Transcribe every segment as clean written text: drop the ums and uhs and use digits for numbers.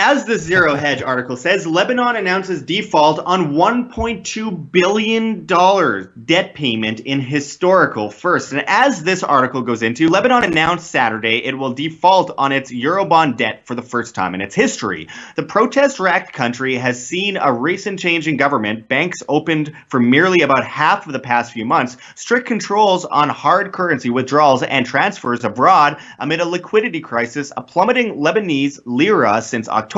As the Zero Hedge article says, Lebanon announces default on $1.2 billion debt payment in historical first. And as this article goes into, Lebanon announced Saturday it will default on its Eurobond debt for the first time in its history. The protest-racked country has seen a recent change in government, banks opened for merely about half of the past few months, strict controls on hard currency withdrawals and transfers abroad amid a liquidity crisis, a plummeting Lebanese lira since October,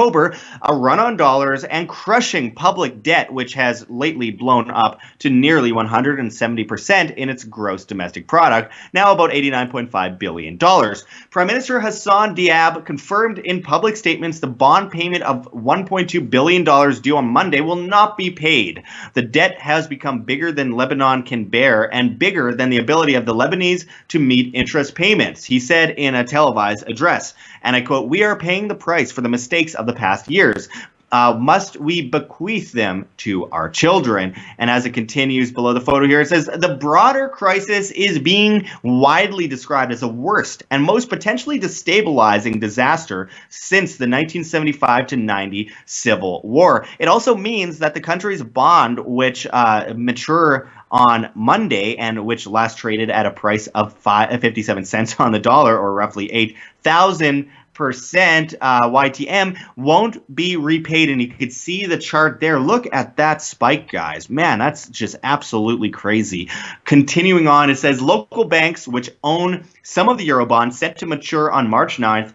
a run on dollars, and crushing public debt, which has lately blown up to nearly 170% in its gross domestic product, now about $89.5 billion. Prime Minister Hassan Diab confirmed in public statements the bond payment of $1.2 billion due on Monday will not be paid. The debt has become bigger than Lebanon can bear and bigger than the ability of the Lebanese to meet interest payments, he said in a televised address. And I quote, "We are paying the price for the mistakes of the past years. Must we bequeath them to our children?" And as it continues below the photo here, it says, the broader crisis is being widely described as the worst and most potentially destabilizing disaster since the 1975 to 90 Civil War. It also means that the country's bond, which mature on Monday and which last traded at a price of 57 cents on the dollar, or roughly 8,000% YTM, won't be repaid. And you can see the chart there. Look at that spike, guys. Man, that's just absolutely crazy. Continuing on, it says local banks, which own some of the Eurobonds set to mature on March 9th,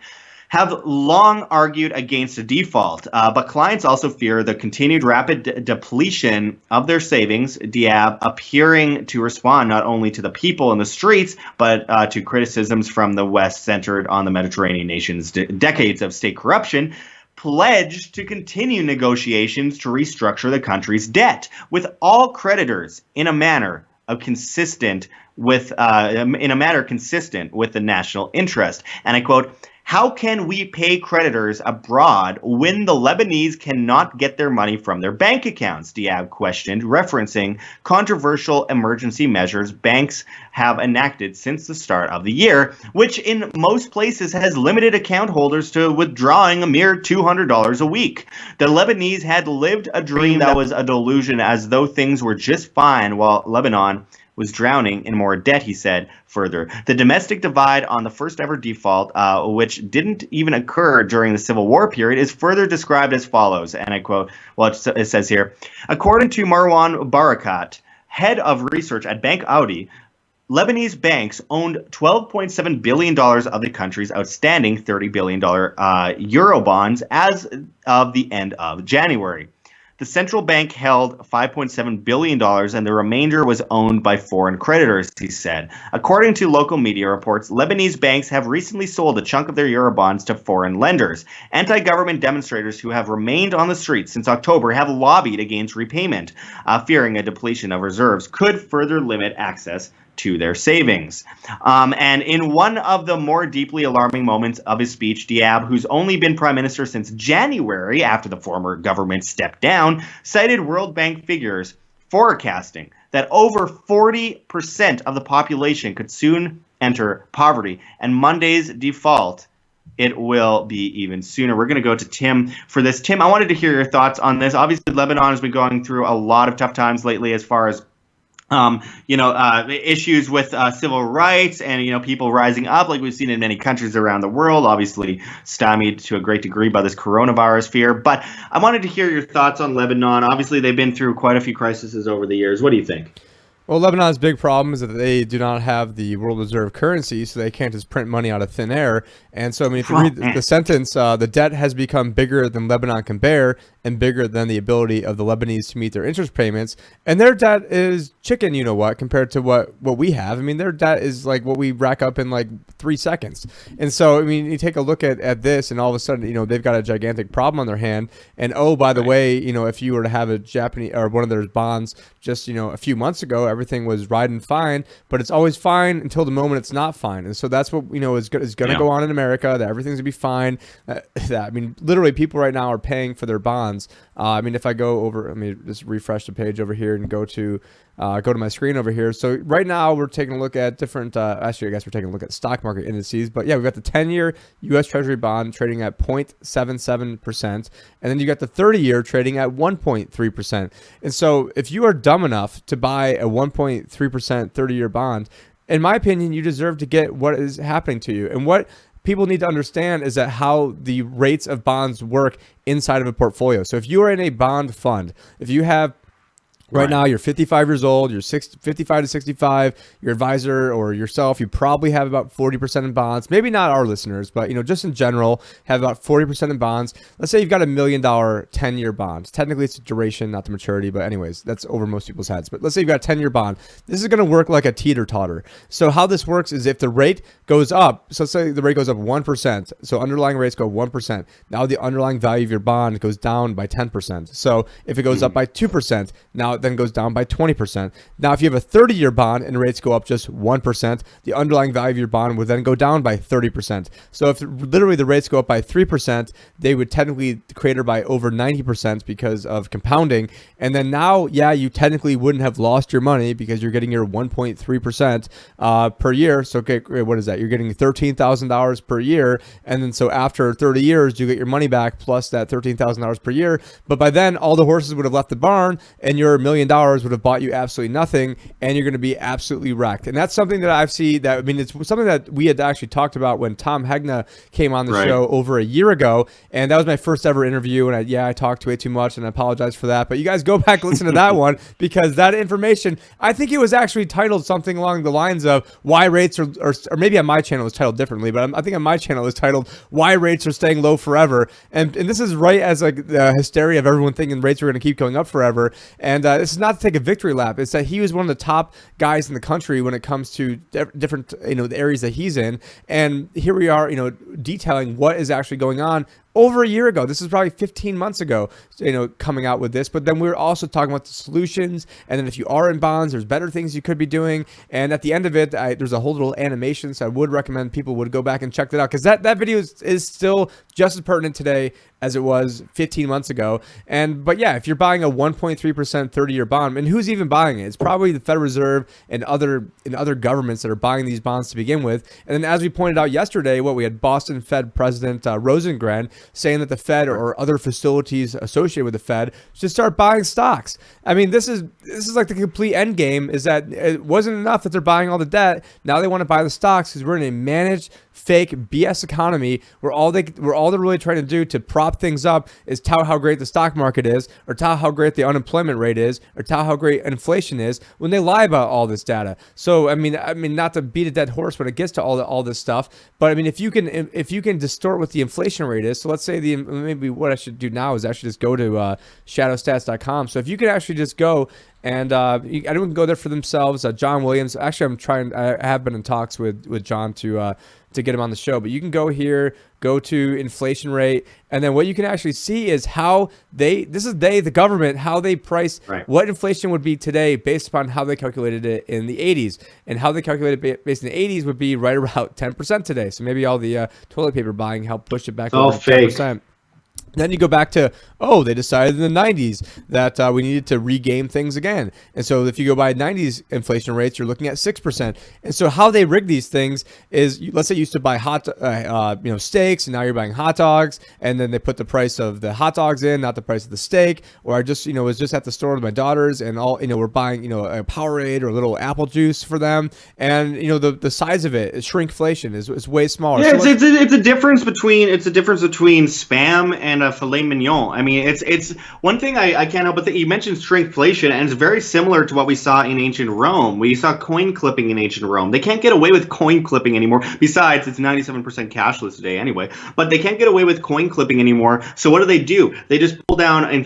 have long argued against a default, but clients also fear the continued rapid depletion of their savings. Diab appearing to respond not only to the people in the streets, but to criticisms from the West centered on the Mediterranean nations' decades of state corruption, pledged to continue negotiations to restructure the country's debt with all creditors in a manner consistent with the national interest. And I quote, "How can we pay creditors abroad when the Lebanese cannot get their money from their bank accounts?" Diab questioned, referencing controversial emergency measures banks have enacted since the start of the year, which in most places has limited account holders to withdrawing a mere $200 a week. The Lebanese had lived a dream that was a delusion, as though things were just fine while Lebanon was drowning in more debt, he said further. The domestic divide on the first ever default, which didn't even occur during the Civil War period, is further described as follows, and I quote, well, it says here, according to Marwan Barakat, head of research at Bank Audi, Lebanese banks owned $12.7 billion of the country's outstanding $30 billion Euro bonds as of the end of January. The central bank held $5.7 billion, and the remainder was owned by foreign creditors, he said. According to local media reports, Lebanese banks have recently sold a chunk of their Eurobonds to foreign lenders. Anti-government demonstrators who have remained on the streets since October have lobbied against repayment, fearing a depletion of reserves could further limit access to their savings. And in one of the more deeply alarming moments of his speech, Diab, who's only been prime minister since January after the former government stepped down, cited World Bank figures forecasting that over 40% of the population could soon enter poverty. And Monday's default, it will be even sooner. We're going to go to Tim for this. Tim, I wanted to hear your thoughts on this. Obviously, Lebanon has been going through a lot of tough times lately as far as issues with civil rights and, people rising up like we've seen in many countries around the world, obviously stymied to a great degree by this coronavirus fear. But I wanted to hear your thoughts on Lebanon. Obviously, they've been through quite a few crises over the years. What do you think? Well, Lebanon's big problem is that they do not have the world reserve currency, so they can't just print money out of thin air. And so, if you read the sentence, the debt has become bigger than Lebanon can bear and bigger than the ability of the Lebanese to meet their interest payments. And their debt is chicken, compared to what we have. Their debt is like what we rack up in like 3 seconds. And so, you take a look at this, and all of a sudden, they've got a gigantic problem on their hand. And by the way, if you were to have a Japanese or one of their bonds just, a few months ago, everything was riding fine, but it's always fine until the moment it's not fine. And so that's what, is going to go on in America, that everything's going to be fine. Literally people right now are paying for their bonds bonds. I mean, if I go over, let me just refresh the page over here and go to my screen over here. So right now we're taking a look at different, actually I guess we're taking a look at stock market indices, but yeah, we've got the 10-year US Treasury bond trading at 0.77%. And then you got the 30-year trading at 1.3%. And so if you are dumb enough to buy a 1.3% 30-year bond, in my opinion, you deserve to get what is happening to you. And what people need to understand is that how the rates of bonds work inside of a portfolio. So if you are in a bond fund, if you have right now, you're 55 years old, you're 55 to 65, your advisor or yourself, you probably have about 40% in bonds. Maybe not our listeners, but just in general, have about 40% in bonds. Let's say you've got $1 million 10-year bond. Technically, it's a duration, not the maturity, but anyways, that's over most people's heads. But let's say you've got a 10-year bond. This is going to work like a teeter-totter. So how this works is if the rate goes up, so let's say the rate goes up 1%, so underlying rates go 1%. Now the underlying value of your bond goes down by 10%. So if it goes up by 2%, now then goes down by 20%. Now, if you have a 30-year bond and rates go up just 1%, the underlying value of your bond would then go down by 30%. So if literally the rates go up by 3%, they would technically crater by over 90% because of compounding. And then now, yeah, you technically wouldn't have lost your money because you're getting your 1.3% per year. So okay, what is that? You're getting $13,000 per year. And then so after 30 years, you get your money back plus that $13,000 per year. But by then, all the horses would have left the barn and your $1 million would have bought you absolutely nothing, and you're going to be absolutely wrecked. And that's something that I've seen that, I mean, it's something that we had actually talked about when Tom Hegna came on the show over a year ago. And that was my first ever interview. And I talked way too much and I apologize for that. But you guys go back and listen to that one, because that information, I think it was actually titled something along the lines of why rates are or maybe on my channel it was titled differently, but I think on my channel it was titled why rates are staying low forever. And this is right as like the hysteria of everyone thinking rates are going to keep going up forever. And this is not to take a victory lap. It's that he was one of the top guys in the country when it comes to different, the areas that he's in. And here we are, detailing what is actually going on over a year ago. This is probably 15 months ago, coming out with this. But then we're also talking about the solutions. And then if you are in bonds, there's better things you could be doing. And at the end of it, there's a whole little animation. So I would recommend people would go back and check that out, because that video is still just as pertinent today as it was 15 months ago. But yeah, if you're buying a 1.3% 30-year bond, and who's even buying it? It's probably the Federal Reserve and other governments that are buying these bonds to begin with. And then as we pointed out yesterday, we had Boston Fed President Rosengren saying that the Fed or other facilities associated with the Fed should start buying stocks. I mean, this is like the complete end game, is that it wasn't enough that they're buying all the debt. Now they want to buy the stocks because we're in a managed fake BS economy where all they're really trying to do to prop things up is tout how great the stock market is, or tout how great the unemployment rate is, or tout how great inflation is, when they lie about all this data. So I mean, not to beat a dead horse when it gets to all this stuff, but I mean, if you can distort what the inflation rate is. So let's say maybe what I should do now is actually just go to shadowstats.com. So if you could actually just go and anyone can go there for themselves. John Williams, actually, I have been in talks with John to get him on the show, but you can go here, go to inflation rate, and then what you can actually see is how the government, how they price what inflation would be today based upon how they calculated it in the 80s, and how they calculated it based in the 80s would be right around 10% today. So maybe all the toilet paper buying helped push it back over 10%. Then you go back to, they decided in the 90s that we needed to regame things again. And so if you go by 90s inflation rates, you're looking at 6%. And so how they rig these things is, let's say you used to buy steaks, and now you're buying hot dogs, and then they put the price of the hot dogs in, not the price of the steak. Or I just, was just at the store with my daughters, and we're buying, a Powerade or a little apple juice for them. And, the size of it is shrinkflation, is way smaller. Yeah, so it's a difference between Spam and a filet mignon. I mean, it's one thing I can't help but think. You mentioned shrinkflation, and it's very similar to what we saw in ancient Rome. We saw coin clipping in ancient Rome. They can't get away with coin clipping anymore. Besides, it's 97% cashless today anyway. But they can't get away with coin clipping anymore. So what do? They just pull down,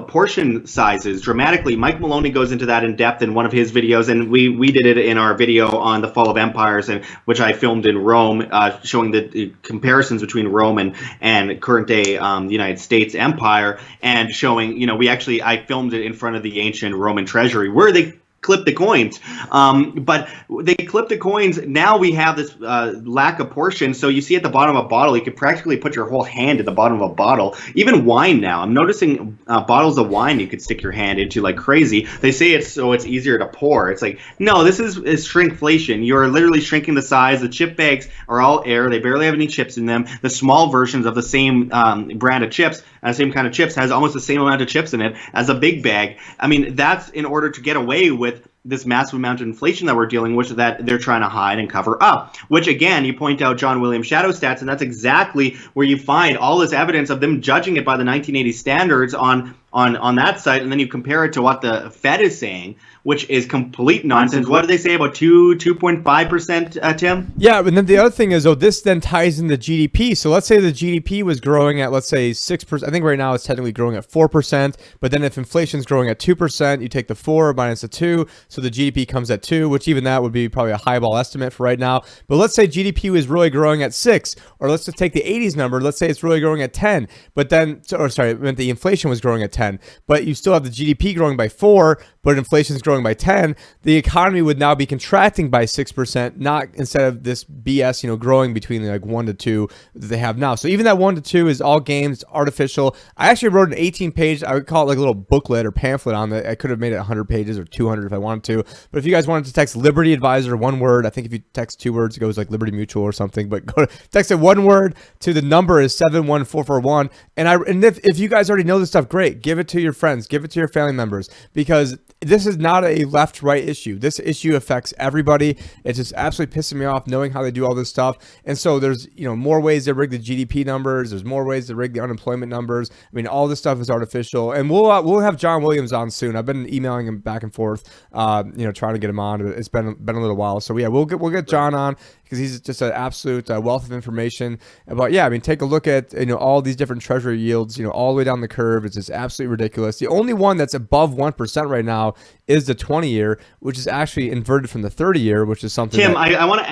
portion sizes dramatically. Mike Maloney goes into that in depth in one of his videos, and we did it in our video on the fall of empires, and which I filmed in Rome, showing the comparisons between Rome and current day the United States empire, and showing, I filmed it in front of the ancient Roman treasury where they clip the coins. But they clip the coins. Now we have this lack of portion. So you see at the bottom of a bottle, you could practically put your whole hand at the bottom of a bottle. Even wine now. I'm noticing bottles of wine you could stick your hand into like crazy. They say it's so it's easier to pour. It's like, no, this is shrinkflation. You're literally shrinking the size. The chip bags are all air. They barely have any chips in them. The small versions of the same brand of chips, same kind of chips, has almost the same amount of chips in it as a big bag. I mean, that's in order to get away with this massive amount of inflation that we're dealing with, that they're trying to hide and cover up. Which, again, you point out John Williams shadow stats, and that's exactly where you find all this evidence of them judging it by the 1980 standards on that site, and then you compare it to what the Fed is saying, which is complete nonsense. What do they say about 2.5%, Tim? Yeah, but then the other thing is, this then ties into GDP. So let's say the GDP was growing at, let's say, 6%. I think right now it's technically growing at 4%. But then if inflation's growing at 2%, you take the 4 minus the 2, so the GDP comes at 2, which even that would be probably a highball estimate for right now. But let's say GDP was really growing at 6, or let's just take the 80s number. Let's say it's really growing at 10. But then, it meant the inflation was growing at 10. But you still have the GDP growing by 4, but inflation's growing by 10, the economy would now be contracting by 6%, not instead of this BS, growing between like 1 to 2 that they have now. So even that 1 to 2 is all games, artificial. I actually wrote an 18-page, I would call it like a little booklet or pamphlet on that. I could have made it 100 pages or 200 if I wanted to. But if you guys wanted to text Liberty Advisor, one word, I think if you text 2 words, it goes like Liberty Mutual or something. But text it one word to the number is 71441. And if you guys already know this stuff, great. Give it to your friends, give it to your family members, because this is not a left-right issue. This issue affects everybody. It's just absolutely pissing me off knowing how they do all this stuff. And so there's, more ways to rig the GDP numbers. There's more ways to rig the unemployment numbers. I mean, all this stuff is artificial. And we'll have John Williams on soon. I've been emailing him back and forth, trying to get him on. It's been a little while. So yeah, we'll get John on, because he's just an absolute wealth of information about, take a look at, all these different treasury yields, all the way down the curve. It's just absolutely ridiculous. The only one that's above 1% right now is the 20-year, which is actually inverted from the 30-year, which is something. Tim, I want to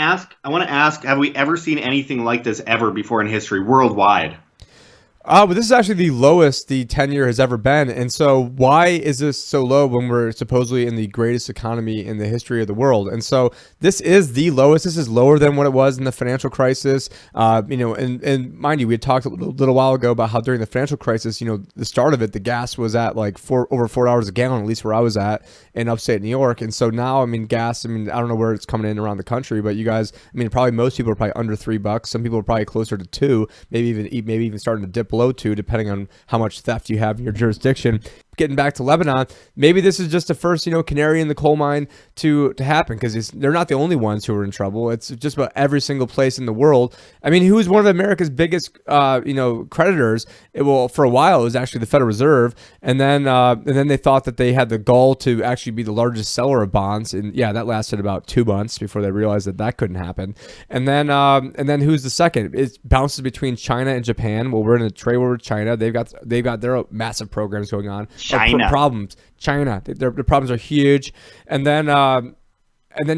ask, have we ever seen anything like this ever before in history, worldwide? But this is actually the lowest the 10-year has ever been. And so why is this so low when we're supposedly in the greatest economy in the history of the world? And so this is the lowest. This is lower than what it was in the financial crisis. And mind you, we had talked a little while ago about how during the financial crisis, the start of it, the gas was at like over $4 a gallon, at least where I was at in upstate New York. And so now, gas, I don't know where it's coming in around the country, but you guys, probably most people are probably under $3. Some people are probably closer to 2, maybe even starting to dip below 2, depending on how much theft you have in your jurisdiction. Getting back to Lebanon, maybe this is just the first, canary in the coal mine to happen, because they're not the only ones who are in trouble. It's just about every single place in the world. Who's one of America's biggest, creditors? For a while, it was actually the Federal Reserve, and then they thought that they had the gall to actually be the largest seller of bonds, and that lasted about 2 months before they realized that couldn't happen. And then who's the second? It bounces between China and Japan. Well, we're in a trade war with China. They've got their massive programs going on. China. Their problems are huge. And then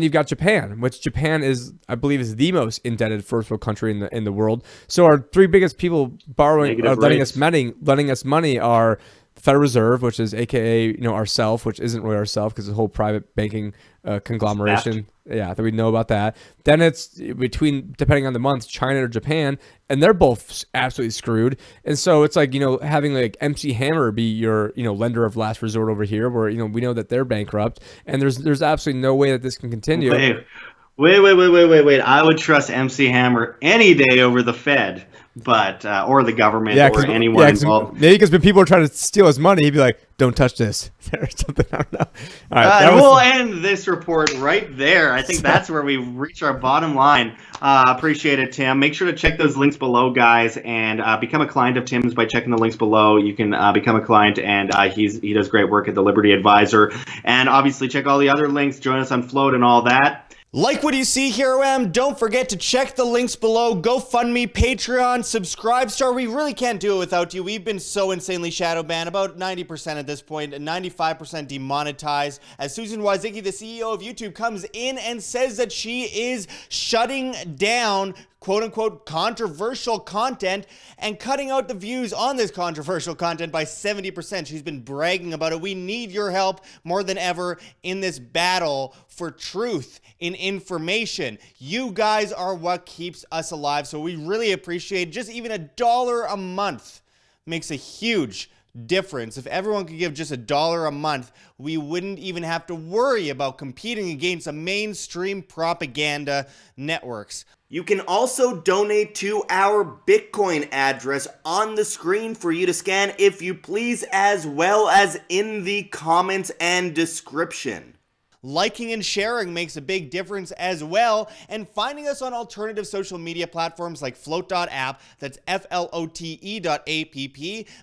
you've got Japan, which Japan is, I believe, is the most indebted first world country in the world. So our 3 biggest people lending us money are the Federal Reserve, which is AKA ourself, which isn't really ourself because the whole private banking conglomeration. Yeah, that we know about that. Then it's between, depending on the month, China or Japan, and they're both absolutely screwed. And so it's like, having like MC Hammer be your, lender of last resort over here, where, we know that they're bankrupt, and there's absolutely no way that this can continue. Wait. I would trust MC Hammer any day over the Fed, but or the government or anyone involved. Maybe because when people are trying to steal his money, he'd be like, "Don't touch this," or something. I don't know. All right, we'll end this report right there. I think that's where we reach our bottom line. Appreciate it, Tim. Make sure to check those links below, guys, and become a client of Tim's by checking the links below. You can become a client, and he does great work at the Liberty Advisor. And obviously, check all the other links. Join us on Float and all that. Like what you see here, don't forget to check the links below. GoFundMe, Patreon, Subscribestar. We really can't do it without you. We've been so insanely shadow banned, about 90% at this point, and 95% demonetized. As Susan Wojcicki, the CEO of YouTube, comes in and says that she is shutting down quote-unquote controversial content and cutting out the views on this controversial content by 70%. She's been bragging about it. We need your help more than ever in this battle for truth in information. You guys are what keeps us alive, so we really appreciate just even $1 a month makes a huge difference. If everyone could give just $1 a month, we wouldn't even have to worry about competing against a mainstream propaganda networks. You can also donate to our Bitcoin address on the screen for you to scan if you please, as well as in the comments and description. Liking and sharing makes a big difference as well, and finding us on alternative social media platforms like float.app, that's flote.app,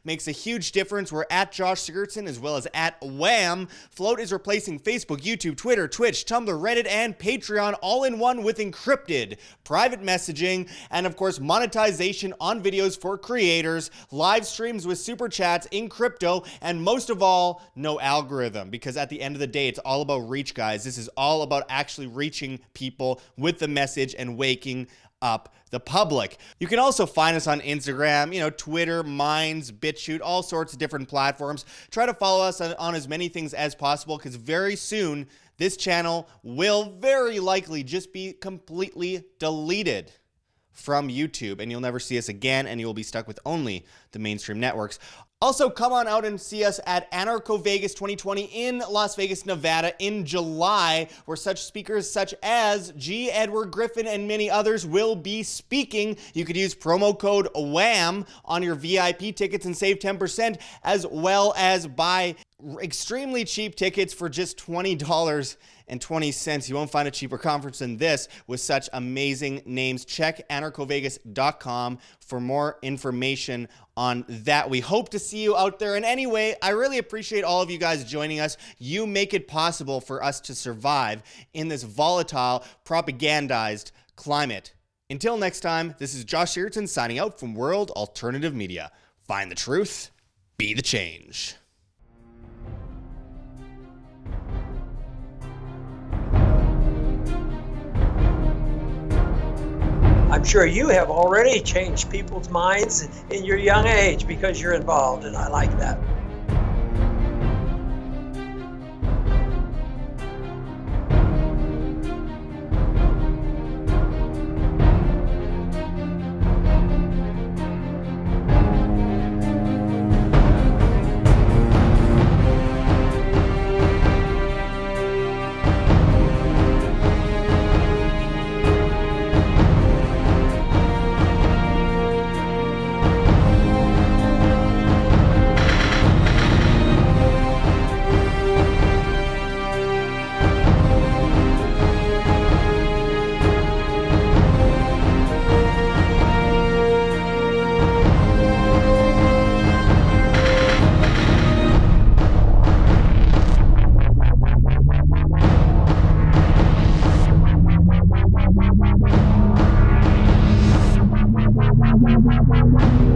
makes a huge difference. We're at Josh Sigurdson as well as at Wham. Float is replacing Facebook, YouTube, Twitter, Twitch, Tumblr, Reddit, and Patreon all in one with encrypted private messaging, and of course monetization on videos for creators, live streams with super chats in crypto, and most of all, no algorithm, because at the end of the day, it's all about reach, guys. This is all about actually reaching people with the message and waking up the public. You can also find us on Instagram, Twitter, Minds, BitChute, all sorts of different platforms. Try to follow us on as many things as possible, because very soon this channel will very likely just be completely deleted from YouTube, and you'll never see us again, and you'll be stuck with only the mainstream networks. Also, come on out and see us at Anarcho Vegas 2020 in Las Vegas, Nevada in July, where such speakers such as G. Edward Griffin and many others will be speaking. You could use promo code WHAM on your VIP tickets and save 10%, as well as buy extremely cheap tickets for just $20.20. You won't find a cheaper conference than this with such amazing names. Check anarchovegas.com for more information on that. We hope to see you out there. And anyway, I really appreciate all of you guys joining us. You make it possible for us to survive in this volatile, propagandized climate. Until next time, this is Josh Sigurdson signing out from World Alternative Media. Find the truth, be the change. I'm sure you have already changed people's minds in your young age because you're involved, and I like that. Thank you.